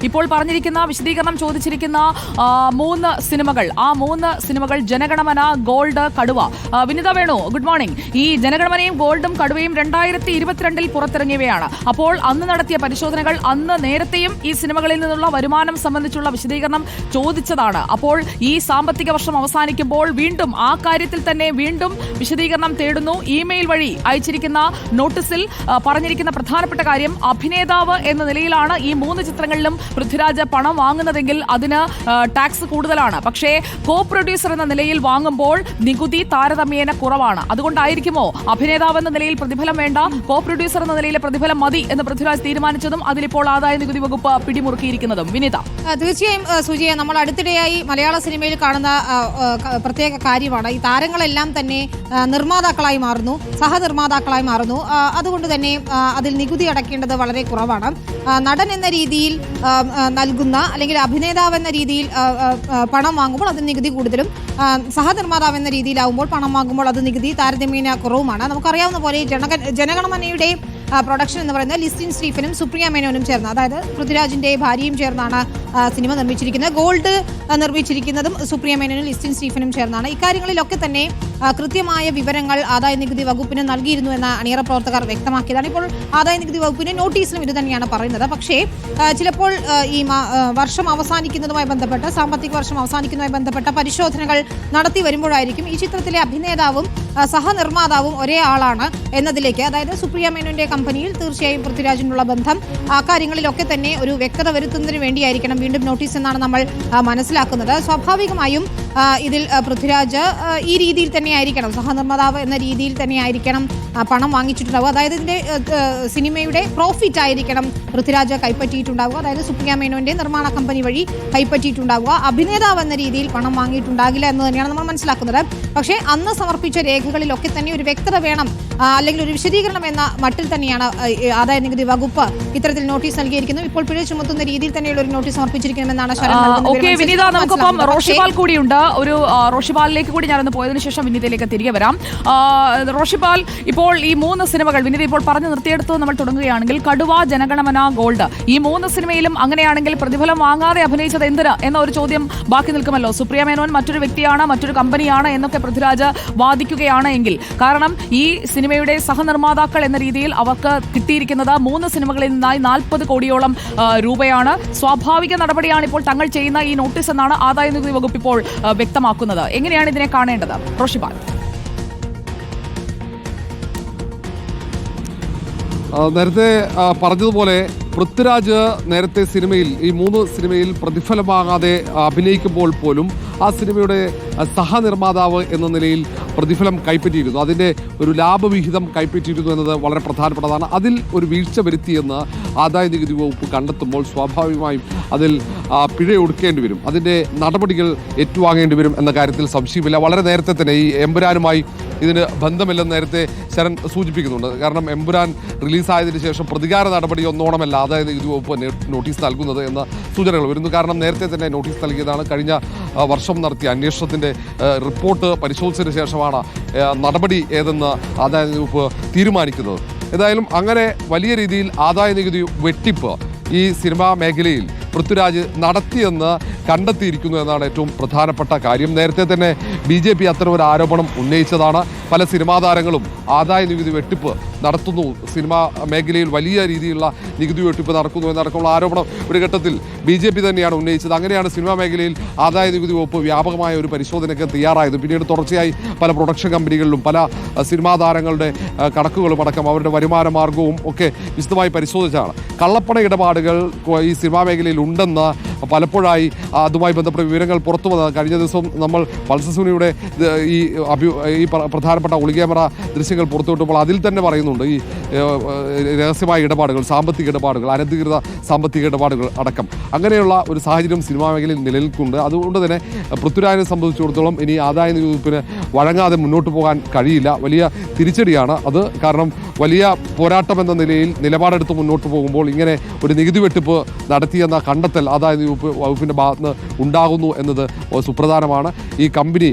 ഇപ്പോൾ പറഞ്ഞിരിക്കുന്ന വിശദീകരണം ചോദിച്ചിരിക്കുന്ന 3 സിനിമകൾ, ആ 3 സിനിമകൾ ജനഗണമന, ഗോൾഡ്, കടുവ. Vinitha Venu, good morning. ഈ ജനഗണമനയും ഗോൾഡും കടുവയും 2022 പുറത്തിറങ്ങിയവയാണ്. അപ്പോൾ അന്ന് നടത്തിയ പരിശോധനകൾ അന്ന് നേരത്തെയും ഈ സിനിമകളിൽ നിന്നുള്ള വരുമാനം സംബന്ധിച്ചുള്ള വിശദീകരണം ചോദിച്ചതാണ്. അപ്പോൾ ഈ സാമ്പത്തിക വർഷം അവസാനിക്കുമ്പോൾ വീണ്ടും ആ കാര്യത്തിൽ തന്നെ വീണ്ടും വിശദീകരണം തേടുന്നു. ഇമെയിൽ വഴി അയച്ചിരിക്കുന്ന നോട്ടീസിൽ പറഞ്ഞിരിക്കുന്ന പ്രധാനപ്പെട്ട കാര്യം, അഭിനേതാവ് എന്ന നിലയിലാണ് ഈ 3 ചിത്രങ്ങളിലും പൃഥ്വിരാജ് പണം വാങ്ങുന്നതെങ്കിൽ അതിന് ടാക്സ് കൂടുതലാണ്. പക്ഷേ കോ പ്രൊഡ്യൂസർ എന്ന നിലയിൽ വാങ്ങുമ്പോൾ നികുതി താരതമ്യേന കുറവാണ്. അതുകൊണ്ടായിരിക്കുമോ അഭിനേതാവ് എന്ന നിലയിൽ പ്രതിഫലം വേണ്ട, കോ പ്രൊഡ്യൂസർ എന്ന നിലയിലെ പ്രതിഫലം മതി എന്ന് പൃഥ്വിരാജ് തീരുമാനിച്ചതും അതിലിപ്പോൾ ആദായ നികുതി വകുപ്പ് പിടിമുറുക്കിയിരിക്കുന്നതും? വിനിത. തീർച്ചയായും സുജിയെ, നമ്മൾ അടുത്തിടെയായി മലയാള സിനിമയിൽ കാണുന്ന പ്രത്യേക കാര്യമാണ് ഈ താരങ്ങളെല്ലാം തന്നെ നിർമ്മാതാക്കളായി മാറുന്നു, സഹനിർമ്മാതാക്കളായി മാറുന്നു. അതുകൊണ്ട് തന്നെ അതിൽ നികുതി അടയ്ക്കേണ്ടത് വളരെ കുറവാണ്. നടൻ എന്ന രീതിയിൽ നൽകുന്ന അല്ലെങ്കിൽ അഭിനേതാവ് എന്ന രീതിയിൽ പണം വാങ്ങുമ്പോൾ അത് നികുതി കൂടുതലും, സഹനിർമ്മാതാവ് എന്ന രീതിയിലാവുമ്പോൾ പണം വാങ്ങുമ്പോൾ അത് നികുതി താരതമ്യേന കുറവുമാണ്. നമുക്കറിയാവുന്ന പോലെ ജനഗണമനയുടെ പ്രൊഡക്ഷൻ എന്ന് പറയുന്നത് ലിസ്റ്റിൻ സ്റ്റീഫനും സുപ്രിയ മേനോനും ചേർന്ന്, അതായത് പൃഥ്വിരാജിന്റെ ഭാര്യയും ചേർന്നാണ് സിനിമ നിർമ്മിച്ചിരിക്കുന്നത്. ഗോൾഡ് നിർമ്മിച്ചിരിക്കുന്നതും സുപ്രിയ മേനോനും ലിസ്റ്റിൻ സ്റ്റീഫനും ചേർന്നാണ്. ഇക്കാര്യങ്ങളിലൊക്കെ തന്നെ കൃത്യമായ വിവരങ്ങൾ ആദായ നികുതി വകുപ്പിന് നൽകിയിരുന്നു എന്ന അണിയറ പ്രവർത്തകർ വ്യക്തമാക്കിയതാണ്. ഇപ്പോൾ ആദായ നികുതി വകുപ്പിന്റെ നോട്ടീസിലും ഇത് തന്നെയാണ് പറയുന്നത്. പക്ഷേ ചിലപ്പോൾ ഈ വർഷം അവസാനിക്കുന്നതുമായി ബന്ധപ്പെട്ട്, സാമ്പത്തിക വർഷം അവസാനിക്കുന്നതുമായി ബന്ധപ്പെട്ട പരിശോധനകൾ നടത്തി വരുമ്പോഴായിരിക്കും ഈ ചിത്രത്തിലെ അഭിനേതാവും സഹനിർമ്മാതാവും ഒരേ ആളാണ് എന്നതിലേക്ക്, അതായത് സുപ്രിയ മേനോന്റെ കമ്പനിയിൽ തീർച്ചയായും പൃഥ്വിരാജിനുള്ള ബന്ധം, ആ കാര്യങ്ങളിലൊക്കെ തന്നെ ഒരു വ്യക്തത വരുത്തുന്നതിന് വേണ്ടിയായിരിക്കണം വീണ്ടും നോട്ടീസ് എന്നാണ് നമ്മൾ മനസ്സിലാക്കുന്നത്. സ്വാഭാവികമായും ഇതിൽ പൃഥ്വിരാജ് ഈ രീതിയിൽ തന്നെ ആയിരിക്കണം, സഹനിർമ്മാതാവ് എന്ന രീതിയിൽ തന്നെ ആയിരിക്കണം പണം വാങ്ങിച്ചിട്ടുണ്ടാവുക. അതായത് ഇതിന്റെ സിനിമയുടെ പ്രോഫിറ്റ് ആയിരിക്കണം പൃഥ്വിരാജ് കൈപ്പറ്റിയിട്ടുണ്ടാവുക, അതായത് സുപ്രിയ മേനോന്റെ നിർമ്മാണ കമ്പനി വഴി കൈപ്പറ്റിയിട്ടുണ്ടാവുക. അഭിനേതാവ് എന്ന രീതിയിൽ പണം വാങ്ങിയിട്ടുണ്ടാകില്ല എന്ന് തന്നെയാണ് നമ്മൾ മനസ്സിലാക്കുന്നത്. പക്ഷേ അന്ന് സമർപ്പിച്ച രേഖകളിലൊക്കെ തന്നെ ഒരു വ്യക്തത വേണം, അല്ലെങ്കിൽ ഒരു വിശദീകരണം എന്ന മട്ടിൽ തന്നെയാണ് ആദായ നികുതി വകുപ്പ് ഇത്തരത്തിൽ നോട്ടീസ് നൽകിയിരിക്കുന്നത്. ഇപ്പോൾ പിഴ ചുമത്തുന്ന രീതിയിൽ തന്നെയുള്ള ഒരു നോട്ടീസ് സമർപ്പിച്ചിരിക്കണമെന്നാണ് റോഷിപാൽ കൂടിയുണ്ട്. ഒരു റോഷിപാലിലേക്ക് കൂടി ഞാനൊന്ന് പോയതിനു ശേഷം വിനീതയിലേക്ക് തിരികെ വരാം. റോഷിപാൽ, ഇപ്പോൾ ഈ 3 സിനിമകൾ വിനീത ഇപ്പോൾ പറഞ്ഞു നിർത്തിയെടുത്ത് നമ്മൾ തുടങ്ങുകയാണെങ്കിൽ, കടുവ, ജനഗണമന, ഗോൾഡ്, ഈ 3 സിനിമയിലും അങ്ങനെയാണെങ്കിൽ പ്രതിഫലം വാങ്ങാതെ അഭിനയിച്ചത് എന്തിന് എന്ന ഒരു ചോദ്യം ബാക്കി നിൽക്കുമല്ലോ. സുപ്രിയ മേനോൻ മറ്റൊരു വ്യക്തിയാണ്, മറ്റൊരു കമ്പനിയാണ് എന്നൊക്കെ പൃഥ്വിരാജ് വാദിക്കുകയാണ് എങ്കിൽ, കാരണം ഈ സിനിമയുടെ സഹനിർമ്മാതാക്കൾ എന്ന രീതിയിൽ അവർക്ക് കിട്ടിയിരിക്കുന്നത് 3 സിനിമകളിൽ നിന്നായി 40 കോടിയോളം രൂപയാണ്. സ്വാഭാവിക നടപടിയാണ് ഇപ്പോൾ തങ്ങൾ ചെയ്യുന്ന ഈ നോട്ടീസ് എന്നാണ് ആദായ നികുതി വകുപ്പ് ഇപ്പോൾ വ്യക്തമാക്കുന്നത്. എങ്ങനെയാണ് ഇതിനെ കാണേണ്ടത് റോഷിപാൽ? നേരത്തെ പറഞ്ഞതുപോലെ പൃഥ്വിരാജ് നേരത്തെ സിനിമയിൽ, ഈ 3 സിനിമയിൽ പ്രതിഫലമാകാതെ അഭിനയിക്കുമ്പോൾ പോലും ആ സിനിമയുടെ സഹനിർമ്മാതാവ് എന്ന നിലയിൽ പ്രതിഫലം കൈപ്പറ്റിയിരുന്നു, അതിൻ്റെ ഒരു ലാഭവിഹിതം കൈപ്പറ്റിയിരുന്നു എന്നത് വളരെ പ്രധാനപ്പെട്ടതാണ്. അതിൽ ഒരു വീഴ്ച വരുത്തിയെന്ന് ആദായ നികുതി വകുപ്പ് കണ്ടെത്തുമ്പോൾ സ്വാഭാവികമായും അതിൽ പിഴ ഒടുക്കേണ്ടി വരും, അതിൻ്റെ നടപടികൾ ഏറ്റുവാങ്ങേണ്ടി വരും എന്ന കാര്യത്തിൽ സംശയമില്ല. വളരെ നേരത്തെ തന്നെ ഈ എമ്പുരാനുമായി ഇതിന് ബന്ധമില്ലെന്ന് നേരത്തെ ശരൺ സൂചിപ്പിക്കുന്നുണ്ട്. കാരണം എമ്പുരാൻ റിലീസായതിനു ശേഷം പ്രതികാര നടപടി ഒന്നോണമല്ല ആദായ നികുതി വകുപ്പ് നോട്ടീസ് നൽകുന്നത് എന്ന സൂചനകൾ വരുന്നു. കാരണം നേരത്തെ തന്നെ നോട്ടീസ് നൽകിയതാണ്. കഴിഞ്ഞ വർഷം നടത്തിയ അന്വേഷണത്തിൻ്റെ റിപ്പോർട്ട് പരിശോധിച്ചതിന് ശേഷമാണ് നടപടി ഏതെന്ന് ആദായ നികുതി വകുപ്പ് തീരുമാനിക്കുന്നത്. ഏതായാലും അങ്ങനെ വലിയ രീതിയിൽ ആദായ നികുതി വെട്ടിപ്പ് ഈ സിനിമാ മേഖലയിൽ പൃഥ്വിരാജ് നടത്തിയെന്ന് കണ്ടെത്തിയിരിക്കുന്നു എന്നാണ് ഏറ്റവും പ്രധാനപ്പെട്ട കാര്യം. നേരത്തെ തന്നെ BJP അത്തരമൊരു ആരോപണം ഉന്നയിച്ചതാണ്. പല സിനിമാ താരങ്ങളും ആദായ നികുതി വെട്ടിപ്പ് നടത്തുന്നു, സിനിമാ മേഖലയിൽ വലിയ രീതിയിലുള്ള നികുതി വെട്ടിപ്പ് നടക്കുന്നു എന്നടക്കമുള്ള ആരോപണം ഒരു ഘട്ടത്തിൽ BJP തന്നെയാണ് ഉന്നയിച്ചത്. അങ്ങനെയാണ് സിനിമാ മേഖലയിൽ ആദായ നികുതി വകുപ്പ് വ്യാപകമായ ഒരു പരിശോധനയ്ക്ക് തയ്യാറായത്. പിന്നീട് തുടർച്ചയായി പല പ്രൊഡക്ഷൻ കമ്പനികളിലും പല സിനിമാ താരങ്ങളുടെ കണക്കുകളും അടക്കം അവരുടെ വരുമാന മാർഗവും ഒക്കെ വിശദമായി പരിശോധിച്ചാണ്. കള്ളപ്പണ ഇടപാടുകൾ ഈ സിനിമാ മേഖലയിൽ ഉണ്ടെന്ന് പലപ്പോഴായി അതുമായി ബന്ധപ്പെട്ട വിവരങ്ങൾ പുറത്തു വന്നത്. കഴിഞ്ഞ ദിവസം നമ്മൾ പൾസസുനിയുടെ ഈ പ്രധാനപ്പെട്ട ഒളിക്യാമറ ദൃശ്യങ്ങൾ പുറത്തുവിട്ടപ്പോൾ അതിൽ തന്നെ പറയുന്നുണ്ട് ഈ രഹസ്യമായ ഇടപാടുകൾ, സാമ്പത്തിക ഇടപാടുകൾ, അനധികൃത സാമ്പത്തിക ഇടപാടുകൾ അടക്കം. അങ്ങനെയുള്ള ഒരു സാഹചര്യം സിനിമാ മേഖലയിൽ നിലനിൽക്കുന്നുണ്ട്. അതുകൊണ്ട് തന്നെ പൃഥ്വിരാജിനെ സംബന്ധിച്ചിടത്തോളം ഇനി ആദായ നികുതി വകുപ്പിന് വഴങ്ങാതെ മുന്നോട്ട് പോകാൻ കഴിയില്ല. വലിയ തിരിച്ചടിയാണ് അത്. കാരണം വലിയ പോരാട്ടം എന്ന നിലയിൽ നിലപാടെടുത്ത് മുന്നോട്ട് പോകുമ്പോൾ ഇങ്ങനെ ഒരു നികുതി വെട്ടിപ്പ് നടത്തിയെന്ന കണ്ടെത്തൽ ആദായ വകുപ്പിൻ്റെ ഭാഗത്ത് ഉണ്ടാകുന്നു എന്നത് സുപ്രധാനമാണ്. ഈ കമ്പനി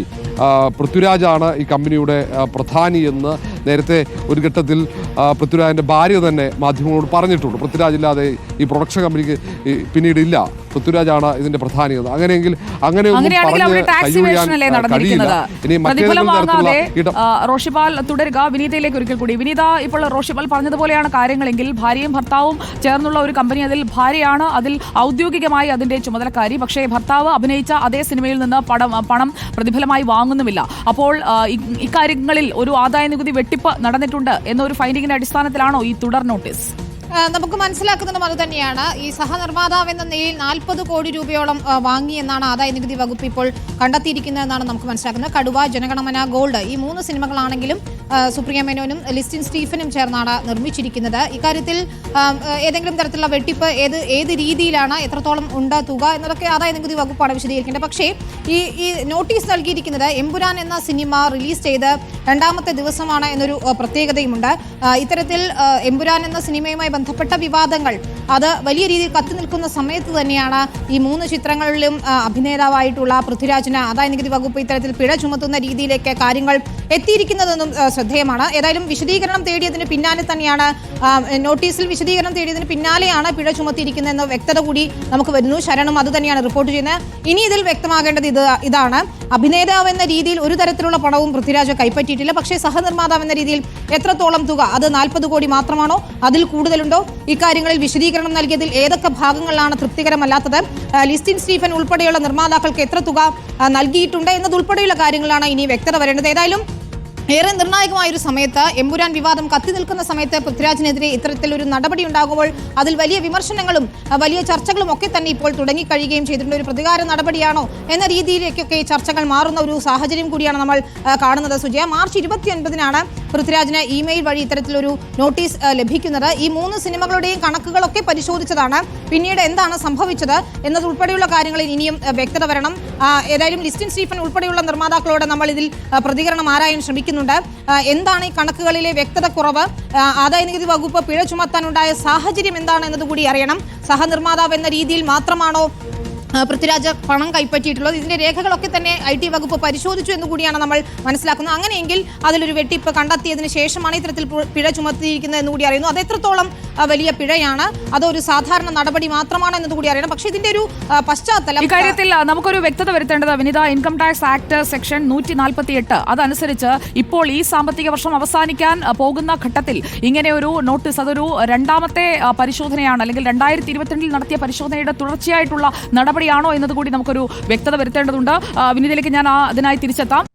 പൃഥ്വിരാജാണ് ഈ കമ്പനിയുടെ പ്രധാനി എന്ന് നേരത്തെ ഒരു ഘട്ടത്തിൽ പൃഥ്വിരാജിൻ്റെ ഭാര്യ തന്നെ മാധ്യമങ്ങളോട് പറഞ്ഞിട്ടുണ്ട്, പൃഥ്വിരാജ് ഇല്ലാതെ ഈ പ്രൊഡക്ഷൻ കമ്പനിക്ക് പിന്നീട് ഇല്ല, പൃഥ്വിരാജാണ് ഇതിന്റെ പ്രധാനിയത്. അങ്ങനെയെങ്കിൽ റോഷിപാൽ തുടരുക. വിനീതയിലേക്ക് ഒരിക്കൽ കൂടി. വിനീത, ഇപ്പോൾ റോഷിപാൽ പറഞ്ഞതുപോലെയാണ് കാര്യങ്ങളെങ്കിൽ ഭാര്യയും ഭർത്താവും ചേർന്നുള്ള ഒരു കമ്പനി, അതിൽ ഭാര്യയാണ് അതിൽ ഔദ്യോഗികമായി അതിന്റെ ചുമതലക്കാരി. പക്ഷേ ഭർത്താവ് അഭിനയിച്ച അതേ സിനിമയിൽ നിന്ന് പണം പ്രതിഫലമായി വാങ്ങുന്നുമില്ല. അപ്പോൾ ഇക്കാര്യങ്ങളിൽ ഒരു ആദായ നികുതി വെട്ടിപ്പ് നടന്നിട്ടുണ്ട് എന്നൊരു ഫൈൻഡിങ്ങിന്റെ അടിസ്ഥാനത്തിലാണോ ഈ തുടർ നോട്ടീസ്? നമുക്ക് മനസ്സിലാക്കുന്നതും അത് തന്നെയാണ്. ഈ സഹനിർമ്മാതാവ് എന്ന നിലയിൽ 40 കോടി രൂപയോളം വാങ്ങി എന്നാണ് ആദായ നികുതി വകുപ്പ് ഇപ്പോൾ കണ്ടെത്തിയിരിക്കുന്നതെന്നാണ് നമുക്ക് മനസ്സിലാക്കുന്നത്. കടുവ, ജനഗണമന, ഗോൾഡ് ഈ 3 സിനിമകളാണെങ്കിലും സുപ്രിയ മേനോനും ലിസ്റ്റിൻ സ്റ്റീഫനും ചേർന്നാണ് നിർമ്മിച്ചിരിക്കുന്നത്. ഇക്കാര്യത്തിൽ ഏതെങ്കിലും തരത്തിലുള്ള വെട്ടിപ്പ് ഏത് രീതിയിലാണ്, എത്രത്തോളം ഉണ്ട് തുക എന്നതൊക്കെ ആദായ നികുതി വകുപ്പാണ് വിശദീകരിക്കേണ്ടത്. പക്ഷേ ഈ നോട്ടീസ് നൽകിയിരിക്കുന്നത് എമ്പുരാൻ എന്ന സിനിമ റിലീസ് ചെയ്ത് 2ാമത്തെ ദിവസമാണ് എന്നൊരു പ്രത്യേകതയുമുണ്ട്. ഇത്തരത്തിൽ എമ്പുരാൻ എന്ന സിനിമയുമായി ബന്ധപ്പെട്ട വിവാദങ്ങൾ അത് വലിയ രീതിയിൽ കത്തി നിൽക്കുന്ന സമയത്ത് തന്നെയാണ് ഈ 3 ചിത്രങ്ങളിലും അഭിനേതാവായിട്ടുള്ള പൃഥ്വിരാജിന് ആദായ നികുതി വകുപ്പ് ഇത്തരത്തിൽ പിഴ ചുമത്തുന്ന രീതിയിലേക്ക് കാര്യങ്ങൾ എത്തിയിരിക്കുന്നതെന്നും ശ്രദ്ധേയമാണ്. ഏതായാലും വിശദീകരണം തേടിയതിന് പിന്നാലെ തന്നെയാണ്, നോട്ടീസിൽ വിശദീകരണം തേടിയതിന് പിന്നാലെയാണ് പിഴ ചുമത്തിയിരിക്കുന്നതെന്ന വ്യക്തത കൂടി നമുക്ക് വരുന്നു. ശരണും അത് തന്നെയാണ് റിപ്പോർട്ട് ചെയ്യുന്നത്. ഇനി ഇതിൽ വ്യക്തമാകേണ്ടത് ഇതാണ്, അഭിനേതാവ് എന്ന രീതിയിൽ ഒരു തരത്തിലുള്ള പണവും പൃഥ്വിരാജ് കൈപ്പറ്റിയിട്ടില്ല. പക്ഷേ സഹനിർമ്മാതാവ് എന്ന രീതിയിൽ എത്രത്തോളം തുക, അത് 40 കോടി മാത്രമാണോ, അതിൽ കൂടുതലുണ്ടോ? ഇക്കാര്യങ്ങളിൽ വിശദീകരണം നൽകിയതിൽ ഏതൊക്കെ ഭാഗങ്ങളിലാണ് തൃപ്തികരമല്ലാത്തത്, ലിസ്റ്റിൻ സ്റ്റീഫൻ ഉൾപ്പെടെയുള്ള നിർമ്മാതാക്കൾക്ക് എത്ര തുക നൽകിയിട്ടുണ്ട് എന്നതുൾപ്പെടെയുള്ള കാര്യങ്ങളാണ് ഇനി വ്യക്തത വരേണ്ടത്. ഏതായാലും ഏറെ നിർണായകമായ ഒരു സമയത്ത്, എമ്പുരാൻ വിവാദം കത്തി നിൽക്കുന്ന സമയത്ത് പൃഥ്വിരാജിനെതിരെ ഇത്തരത്തിലൊരു നടപടി ഉണ്ടാകുമ്പോൾ അതിൽ വലിയ വിമർശനങ്ങളും വലിയ ചർച്ചകളും ഒക്കെ തന്നെ ഇപ്പോൾ തുടങ്ങിക്കഴിയുകയും ചെയ്തിട്ടുണ്ട്. ഒരു പ്രതികാര നടപടിയാണോ എന്ന രീതിയിലേക്കൊക്കെ ചർച്ചകൾ മാറുന്ന ഒരു സാഹചര്യം കൂടിയാണ് നമ്മൾ കാണുന്നത്. സുജയ, മാർച്ച് 29-നാണ് പൃഥ്വിരാജിന് ഇമെയിൽ വഴി ഇത്തരത്തിലൊരു നോട്ടീസ് ലഭിക്കുന്നത്. ഈ 3 സിനിമകളുടെയും കണക്കുകളൊക്കെ പരിശോധിച്ചതാണ്. പിന്നീട് എന്താണ് സംഭവിച്ചത് എന്നതുൾപ്പെടെയുള്ള കാര്യങ്ങളിൽ ഇനിയും വ്യക്തത വരണം. ഏതായാലും ലിസ്റ്റിൻ സ്റ്റീഫൻ ഉൾപ്പെടെയുള്ള നിർമ്മാതാക്കളോട് നമ്മൾ ഇതിൽ പ്രതികരണം ആരായാൻ ശ്രമിക്കുന്നുണ്ട്. എന്താണ് ഈ കണക്കുകളിലെ വ്യക്തത കുറവ്, ആദായ നികുതി വകുപ്പ് പിഴ ചുമത്താനുണ്ടായ സാഹചര്യം എന്താണ് എന്നതുകൂടി അറിയണം. സഹനിർമ്മാതാവ് എന്ന രീതിയിൽ മാത്രമാണോ പൃഥ്വിരാജ് പണം കൈപ്പറ്റിയിട്ടുള്ളത്? ഇതിന്റെ രേഖകളൊക്കെ തന്നെ IT വകുപ്പ് പരിശോധിച്ചു എന്നുകൂടിയാണ് നമ്മൾ മനസ്സിലാക്കുന്നത്. അങ്ങനെയെങ്കിൽ അതിലൊരു വെട്ടിപ്പ് കണ്ടെത്തിയതിനു ശേഷമാണ് ഇത്തരത്തിൽ പിഴ ചുമത്തിയിരിക്കുന്നത് എന്നുകൂടി അറിയുന്നു. അത് എത്രത്തോളം വലിയ പിഴയാണ്, അതൊരു സാധാരണ നടപടി മാത്രമാണ് എന്നതുകൂടി അറിയണം. പക്ഷേ ഇതിന്റെ ഒരു പശ്ചാത്തലം, ഇക്കാര്യത്തിൽ നമുക്കൊരു വ്യക്തത വരുത്തേണ്ടത് Vinitha, income tax act section 148 അതനുസരിച്ച് ഇപ്പോൾ ഈ സാമ്പത്തിക വർഷം അവസാനിക്കാൻ പോകുന്ന ഘട്ടത്തിൽ ഇങ്ങനെ ഒരു നോട്ടീസ്, അതൊരു 2ാമത്തെ പരിശോധനയാണ്, അല്ലെങ്കിൽ 2022 നടത്തിയ പരിശോധനയുടെ തുടർച്ചയായിട്ടുള്ള നടപടിയാണോ എന്നതുകൂടി നമുക്കൊരു വ്യക്തത വരുത്തേണ്ടതുണ്ട്. വിനീതയിലേക്ക് ഞാൻ അതിനായി തിരിച്ചെത്താം.